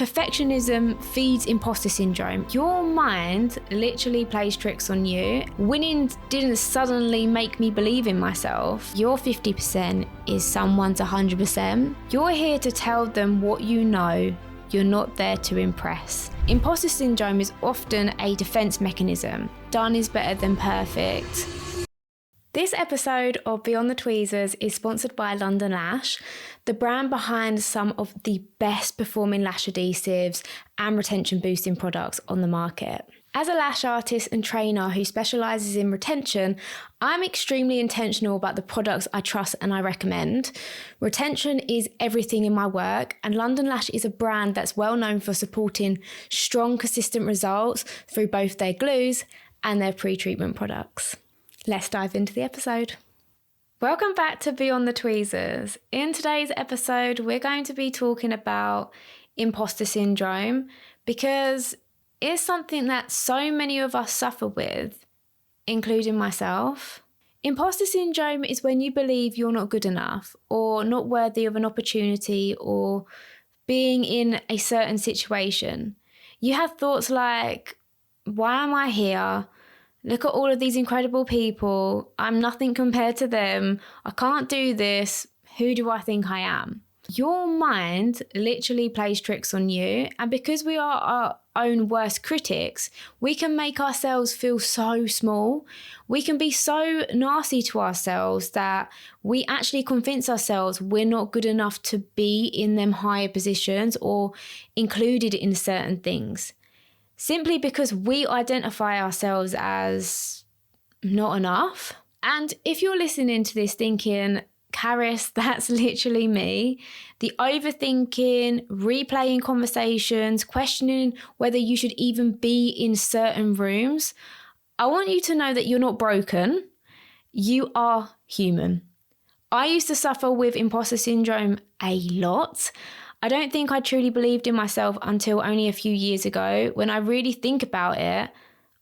Perfectionism feeds imposter syndrome. Your mind literally plays tricks on you. Winning didn't suddenly make me believe in myself. Your 50% is someone's 100%. You're here to tell them what you know. You're not there to impress. Imposter syndrome is often a defense mechanism. Done is better than perfect. This episode of Beyond the Tweezers is sponsored by London Lash, the brand behind some of the best performing lash adhesives and retention boosting products on the market. As a lash artist and trainer who specialises in retention, I'm extremely intentional about the products I trust and I recommend. Retention is everything in my work, and London Lash is a brand that's well known for supporting strong, consistent results through both their glues and their pre-treatment products. Let's dive into the episode. Welcome back to Beyond the Tweezers. In today's episode, we're going to be talking about imposter syndrome because it's something that so many of us suffer with, including myself. Imposter syndrome is when you believe you're not good enough or not worthy of an opportunity or being in a certain situation. You have thoughts like, why am I here? Look at all of these incredible people. I'm nothing compared to them. I can't do this. Who do I think I am? Your mind literally plays tricks on you. And because we are our own worst critics, we can make ourselves feel so small. We can be so nasty to ourselves that we actually convince ourselves we're not good enough to be in them higher positions or included in certain things. Simply because we identify ourselves as not enough. And if you're listening to this thinking, Caris, that's literally me, the overthinking, replaying conversations, questioning whether you should even be in certain rooms, I want you to know that you're not broken. You are human. I used to suffer with imposter syndrome a lot. I don't think I truly believed in myself until only a few years ago. When I really think about it,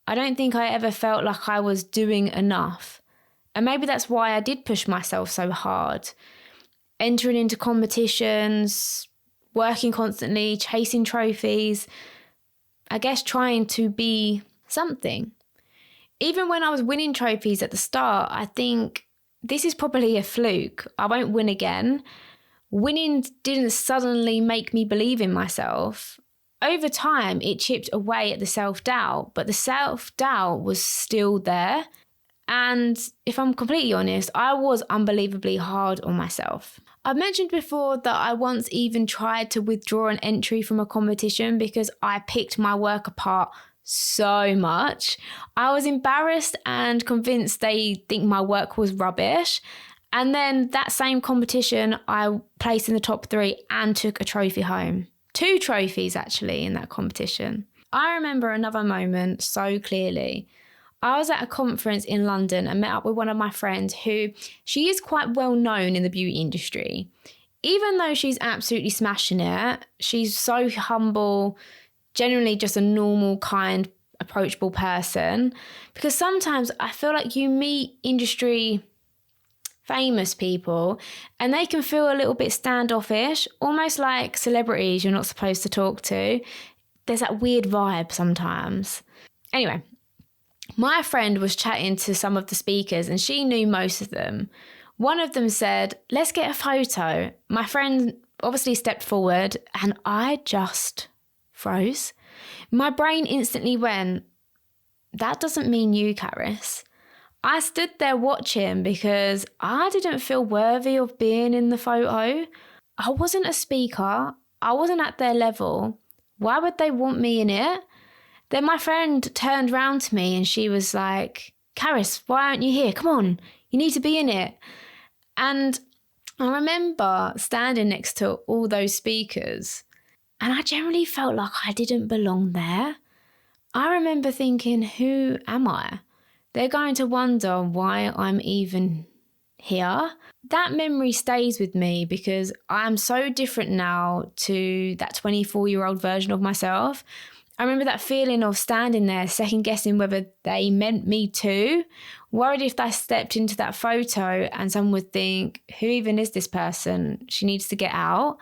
I don't think I ever felt like I was doing enough. And maybe that's why I did push myself so hard. Entering into competitions, working constantly, chasing trophies, I guess trying to be something. Even when I was winning trophies at the start, I think this is probably a fluke. I won't win again. Winning didn't suddenly make me believe in myself. Over time, it chipped away at the self-doubt, but the self-doubt was still there. And if I'm completely honest, I was unbelievably hard on myself. I've mentioned before that I once even tried to withdraw an entry from a competition because I picked my work apart so much. I was embarrassed and convinced they think my work was rubbish. And then that same competition, I placed in the top 3 and took a trophy home. 2 trophies actually in that competition. I remember another moment so clearly. I was at a conference in London and met up with one of my friends who, she is quite well known in the beauty industry. Even though she's absolutely smashing it, she's so humble, generally just a normal, kind, approachable person. Because sometimes I feel like you meet industry famous people and they can feel a little bit standoffish, almost like celebrities you're not supposed to talk to. There's that weird vibe sometimes. Anyway, my friend was chatting to some of the speakers and she knew most of them. One of them said, "Let's get a photo." My friend obviously stepped forward and I just froze. My brain instantly went, "That doesn't mean you, Caris." I stood there watching because I didn't feel worthy of being in the photo. I wasn't a speaker. I wasn't at their level. Why would they want me in it? Then my friend turned round to me and she was like, "Caris, why aren't you here? Come on, you need to be in it." And I remember standing next to all those speakers and I generally felt like I didn't belong there. I remember thinking, who am I? They're going to wonder why I'm even here. That memory stays with me because I'm so different now to that 24-year-old version of myself. I remember that feeling of standing there, second guessing whether they meant me too. Worried if I stepped into that photo and someone would think, who even is this person? She needs to get out.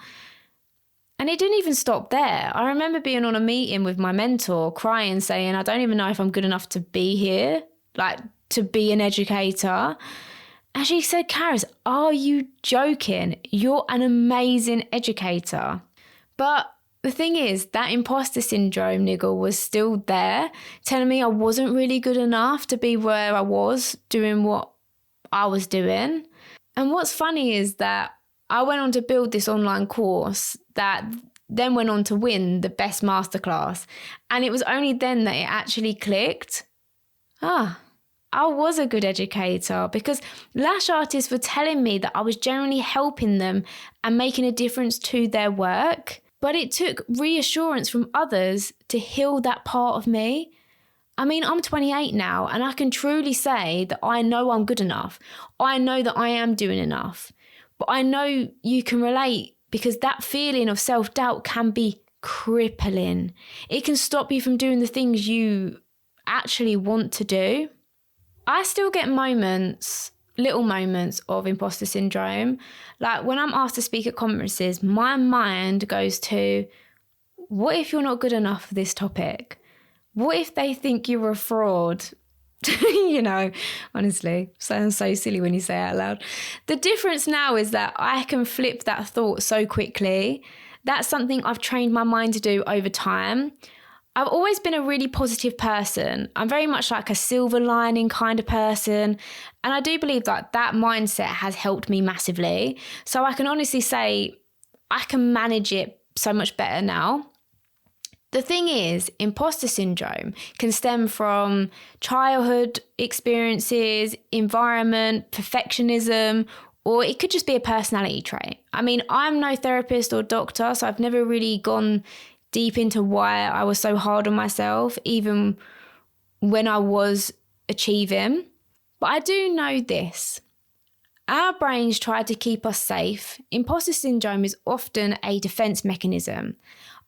And it didn't even stop there. I remember being on a meeting with my mentor, crying, saying, I don't even know if I'm good enough to be here, like to be an educator. And she said, Karis, are you joking? You're an amazing educator. But the thing is, that imposter syndrome niggle was still there, telling me I wasn't really good enough to be where I was doing what I was doing. And what's funny is that I went on to build this online course that then went on to win the best masterclass. And it was only then that it actually clicked. I was a good educator, because lash artists were telling me that I was generally helping them and making a difference to their work. But it took reassurance from others to heal that part of me. I mean, I'm 28 now, and I can truly say that I know I'm good enough. I know that I am doing enough. But I know you can relate, because that feeling of self-doubt can be crippling. It can stop you from doing the things you actually want to do. I still get little moments of imposter syndrome. Like when I'm asked to speak at conferences, my mind goes to, what if you're not good enough for this topic? What if they think you're a fraud? Honestly, sounds so silly when you say it out loud. The difference now is that I can flip that thought so quickly. That's something I've trained my mind to do over time. I've always been a really positive person. I'm very much like a silver lining kind of person. And I do believe that mindset has helped me massively. So I can honestly say I can manage it so much better now. The thing is, imposter syndrome can stem from childhood experiences, environment, perfectionism, or it could just be a personality trait. I mean, I'm no therapist or doctor, so I've never really gone deep into why I was so hard on myself, even when I was achieving. But I do know this. Our brains try to keep us safe. Imposter syndrome is often a defense mechanism.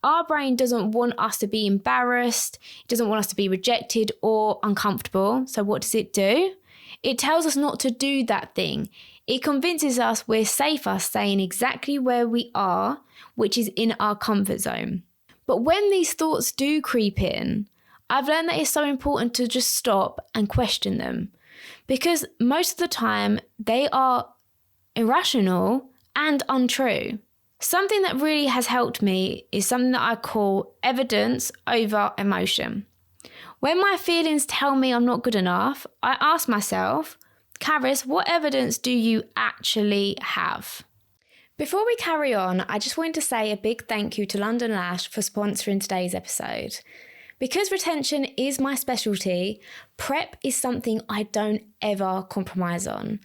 Our brain doesn't want us to be embarrassed. It doesn't want us to be rejected or uncomfortable. So what does it do? It tells us not to do that thing. It convinces us we're safer staying exactly where we are, which is in our comfort zone. But when these thoughts do creep in, I've learned that it's so important to just stop and question them, because most of the time they are irrational and untrue. Something that really has helped me is something that I call evidence over emotion. When my feelings tell me I'm not good enough, I ask myself, Karis, what evidence do you actually have? Before we carry on, I just wanted to say a big thank you to London Lash for sponsoring today's episode. Because retention is my specialty, prep is something I don't ever compromise on.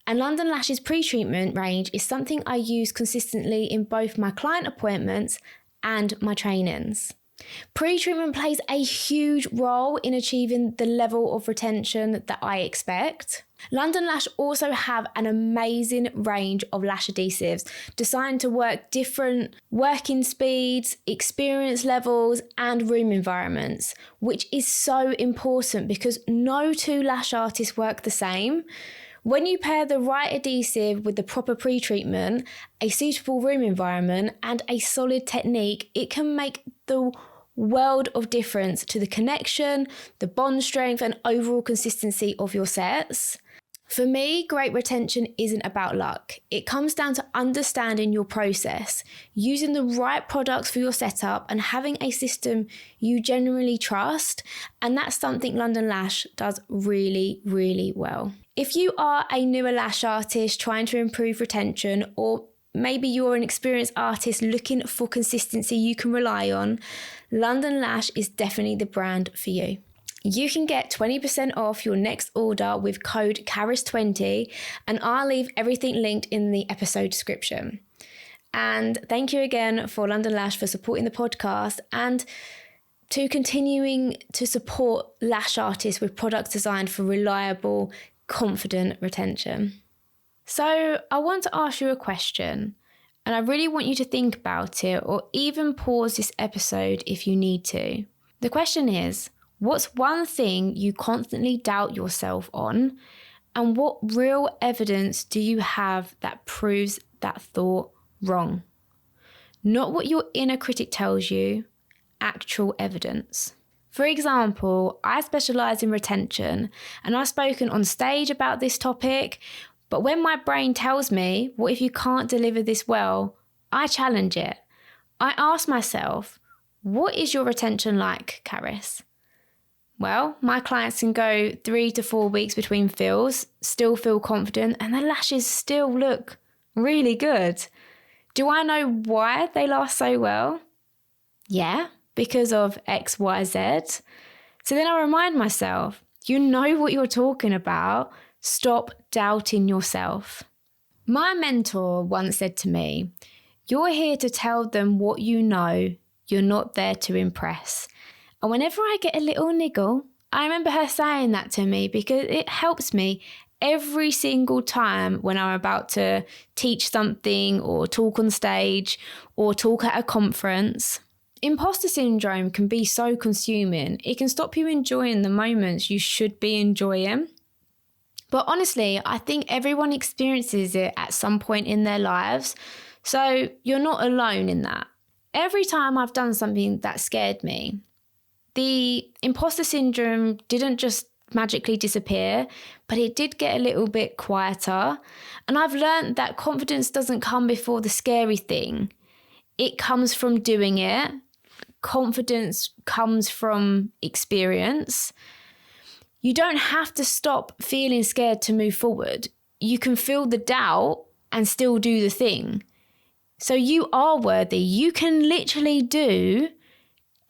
And London Lash's pre-treatment range is something I use consistently in both my client appointments and my trainings. Pre-treatment plays a huge role in achieving the level of retention that I expect. London Lash also have an amazing range of lash adhesives designed to work different working speeds, experience levels, and room environments, which is so important because no two lash artists work the same. When you pair the right adhesive with the proper pre-treatment, a suitable room environment, and a solid technique, it can make the world of difference to the connection, the bond strength, and overall consistency of your sets. For me, great retention isn't about luck. It comes down to understanding your process, using the right products for your setup, and having a system you genuinely trust. And that's something London Lash does really, really well. If you are a newer lash artist trying to improve retention, or maybe you're an experienced artist looking for consistency you can rely on, London Lash is definitely the brand for you. You can get 20% off your next order with code CARIS20, and I'll leave everything linked in the episode description. And thank you again for London Lash for supporting the podcast and to continuing to support lash artists with products designed for reliable, confident retention. So I want to ask you a question, and I really want you to think about it, or even pause this episode if you need to. The question is, what's one thing you constantly doubt yourself on, and what real evidence do you have that proves that thought wrong? Not what your inner critic tells you, actual evidence. For example, I specialise in retention and I've spoken on stage about this topic, but when my brain tells me, what if you can't deliver this well, I challenge it. I ask myself, what is your retention like, Caris? Well, my clients can go 3 to 4 weeks between fills, still feel confident, and their lashes still look really good. Do I know why they last so well? Yeah, because of X, Y, Z. So then I remind myself, you know what you're talking about. Stop doubting yourself. My mentor once said to me, you're here to tell them what you know. You're not there to impress. And whenever I get a little niggle, I remember her saying that to me because it helps me every single time when I'm about to teach something or talk on stage or talk at a conference. Imposter syndrome can be so consuming. It can stop you enjoying the moments you should be enjoying. But honestly, I think everyone experiences it at some point in their lives. So you're not alone in that. Every time I've done something that scared me, the imposter syndrome didn't just magically disappear, but it did get a little bit quieter. And I've learned that confidence doesn't come before the scary thing. It comes from doing it. Confidence comes from experience. You don't have to stop feeling scared to move forward. You can feel the doubt and still do the thing. So you are worthy. You can literally do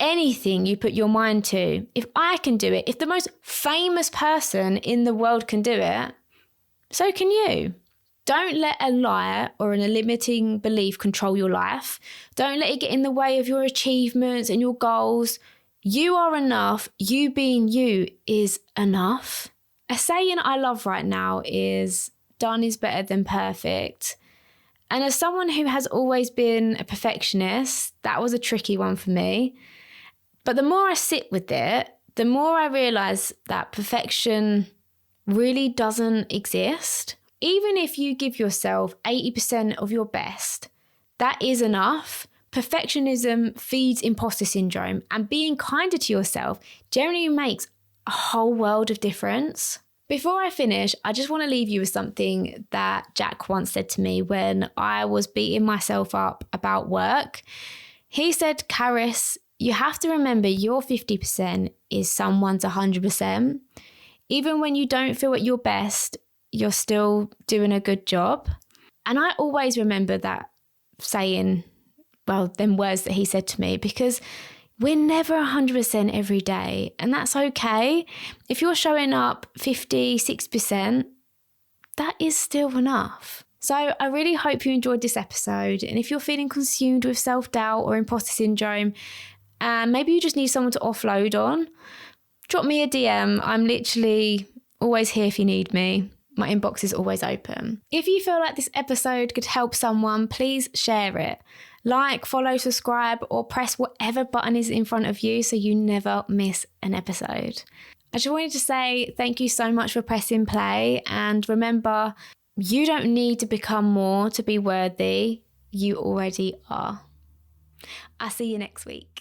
anything you put your mind to. If I can do it, if the most famous person in the world can do it, so can you. Don't let a lie or a limiting belief control your life. Don't let it get in the way of your achievements and your goals. You are enough. You being you is enough. A saying I love right now is, done is better than perfect. And as someone who has always been a perfectionist, that was a tricky one for me. But the more I sit with it, the more I realise that perfection really doesn't exist. Even if you give yourself 80% of your best, that is enough. Perfectionism feeds imposter syndrome, and being kinder to yourself generally makes a whole world of difference. Before I finish, I just want to leave you with something that Jack once said to me when I was beating myself up about work. He said, Caris, you have to remember your 50% is someone's 100%. Even when you don't feel at your best, you're still doing a good job. And I always remember that saying, well, them words that he said to me, because we're never 100% every day. And that's okay. If you're showing up 50, 6%, that is still enough. So I really hope you enjoyed this episode. And if you're feeling consumed with self-doubt or imposter syndrome, and maybe you just need someone to offload on, drop me a DM. I'm literally always here if you need me. My inbox is always open. If you feel like this episode could help someone, please share it. Like, follow, subscribe, or press whatever button is in front of you so you never miss an episode. I just wanted to say thank you so much for pressing play. And remember, you don't need to become more to be worthy. You already are. I'll see you next week.